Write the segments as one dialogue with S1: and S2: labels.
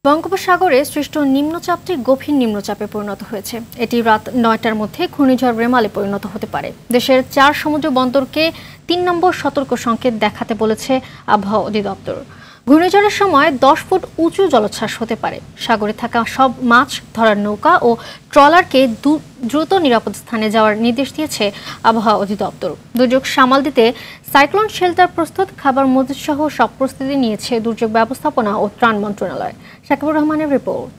S1: বঙ্গোপসাগরে সৃষ্ট নিম্নচাপটি গভীর নিম্নচাপে পরিণত হয়েছে। এটি রাত ৯টার মধ্যে ঘূর্ণিঝড় রেমালে পরিণত হতে পারে। দেশের ৪ সমুদ্র বন্দরকে ৩ নম্বর সতর্ক সংকেত দেখাতে বলেছে আবহাওয়া অধিদপ্তর। ঘূর্ণিঝড়ের সময় ১০ ফুট উঁচু জলোচ্ছ্বাস হতে পারে। সাগরে থাকা সব মাছ ধরার নৌকা ও ট্রলারকে দ্রুত নিরাপদ স্থানে যাওয়ার নির্দেশ দিয়েছে আবহাওয়া অধিদপ্তর। দুর্যোগ সামাল দিতে সাইক্লোন শেল্টার প্রস্তুত, খাবার মজুদ সহ সব প্রস্তুতি নিয়েছে দুর্যোগ ব্যবস্থাপনা ও ত্রাণ মন্ত্রণালয়। শাকিবুর রহমানের রিপোর্ট।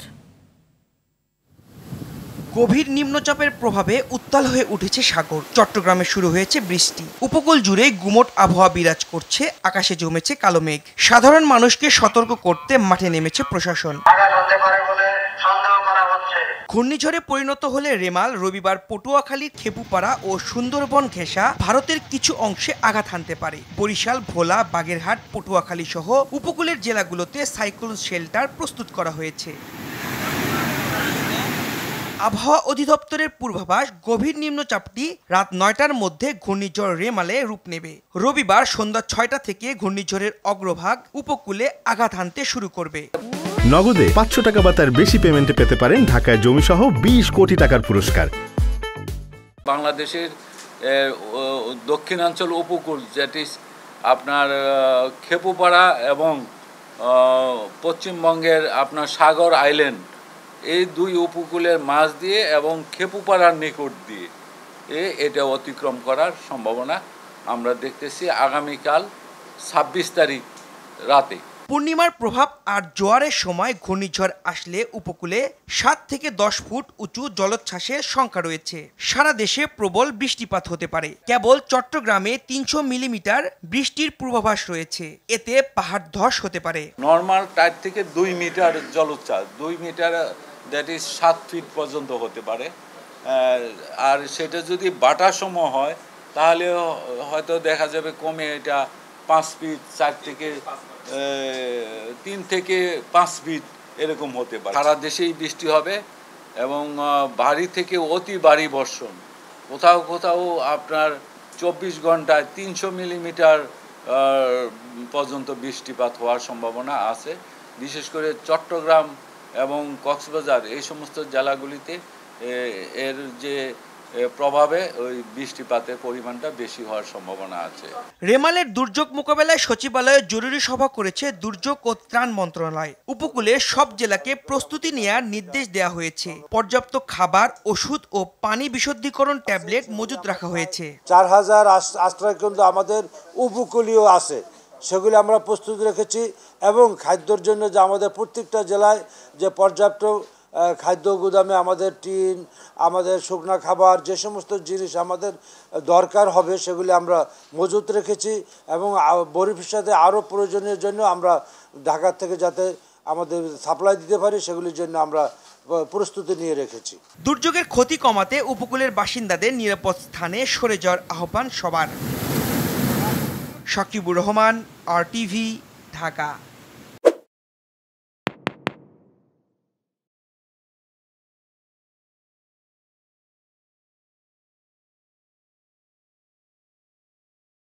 S2: গভীর নিম্নচাপের প্রভাবে উত্তাল হয়ে উঠেছে সাগর। চট্টগ্রামে শুরু হয়েছে বৃষ্টি। উপকূল জুড়ে গুমোট আবহাওয়া বিরাজ করছে, আকাশে জমেছে কালো মেঘ। সাধারণ মানুষকে সতর্ক করতে মাঠে নেমেছে প্রশাসন। ঘূর্ণিঝড়ে পরিণত হলে রেমাল রবিবার পটুয়াখালীর খেপুপাড়া ও সুন্দরবন ঘেঁষা ভারতের কিছু অংশে আঘাত হানতে পারে। বরিশাল, ভোলা, বাগেরহাট, পটুয়াখালী সহ উপকূলের জেলাগুলোতে সাইক্লোন শেল্টার প্রস্তুত করা হয়েছে। আবহাওয়া অধিদপ্তরের পূর্বাভাস, গভীর নিম্নচাপটি রাত ৯টার মধ্যে ঘূর্ণিঝড় রেমালে রূপ নেবে। রবিবার সন্ধ্যা ৬টা থেকে ঘূর্ণিঝড়ের অগ্রভাগ উপকূলে আঘাত হানতে শুরু করবে।
S3: নগদে ৫০০ টাকা বা তার বেশি পেমেন্টে পেতে পারেন ঢাকায় জমিসহ ২০ কোটি টাকার পুরস্কার।
S4: বাংলাদেশের দক্ষিণাঞ্চল উপকূল, যেটি আপনার খেপুপাড়া এবং পশ্চিমবঙ্গের আপনার সাগর আইল্যান্ড, এই দুই উপকূলের মাঝ দিয়ে এবং খেপুপাড়ার নিকট দিয়ে এটা অতিক্রম করার সম্ভাবনা আমরা দেখতেছি আগামীকাল ২৬ তারিখ রাতে।
S2: পূর্ণিমার প্রভাব আর জোয়ারের সময় ঘূর্ণিঝড় আসলে উপকূলে ৭ থেকে ১০ ফুট উঁচু জলোচ্ছ্বাসের শঙ্কা রয়েছে। সারা দেশে প্রবল বৃষ্টিপাত হতে পারে। কেবল চট্টগ্রামে ৩০০ মিলিমিটার বৃষ্টির পূর্বাভাস রয়েছে। এতে পাহাড় ধস হতে পারে।
S4: নর্মাল টাইপ থেকে ২ মিটার জলোচ্ছ্বাস, ২ মিটার দ্যাট ইজ ৭ ফিট পর্যন্ত হতে পারে। আর সেটা যদি বাটার সময় হয় তাহলে হয়তো দেখা যাবে কমে এটা ৫ ফিট, ৪ থেকে ৩ থেকে ৫ ফিট এরকম হতে পারে। সারা দেশেই বৃষ্টি হবে এবং ভারী থেকে অতি ভারী বর্ষণ। কোথাও কোথাও আপনার ২৪ ঘন্টায় ৩০০ মিলিমিটার পর্যন্ত বৃষ্টিপাত হওয়ার সম্ভাবনা আছে। বিশেষ করে চট্টগ্রাম এবং কক্সবাজার এই সমস্ত জেলাগুলিতে এর যে প্রভাবে ওই বৃষ্টিপাতের পরিমাণটা বেশি হওয়ার সম্ভাবনা আছে।
S2: রেমালের দুর্যোগ মোকাবেলায় সচিবালয়ে জরুরি সভা করেছে দুর্যোগ ও ত্রাণ মন্ত্রণালয়। উপকূলে সব জেলাকে প্রস্তুতি নেওয়ার নির্দেশ দেওয়া হয়েছে। পর্যাপ্ত খাবার, ওষুধ ও পানি বিশুদ্ধীকরণ ট্যাবলেট মজুত রাখা হয়েছে।
S5: ৪,০০০ আশ্রয়কেন্দ্র আমাদের উপকূলীয় আছে, সেগুলি আমরা প্রস্তুত রেখেছি এবং খাদ্যর জন্য যে আমাদের প্রত্যেকটা জেলায় যে পর্যাপ্ত খাদ্য গুদামে আমাদের টিন, আমাদের শুকনো খাবার, যে সমস্ত জিনিস আমাদের দরকার হবে সেগুলি আমরা মজুত রেখেছি এবং ভবিষ্যতে আরও প্রয়োজনীয় জন্য আমরা ঢাকা থেকে যাতে আমাদের সাপ্লাই দিতে পারি সেগুলির জন্য আমরা প্রস্তুতি নিয়ে রেখেছি।
S2: দুর্যোগের ক্ষতি কমাতে উপকূলের বাসিন্দাদের নিরাপদ স্থানে সরে যাওয়ার আহ্বান সবার। শাকিবুর রহমান, RTV, ঢাকা।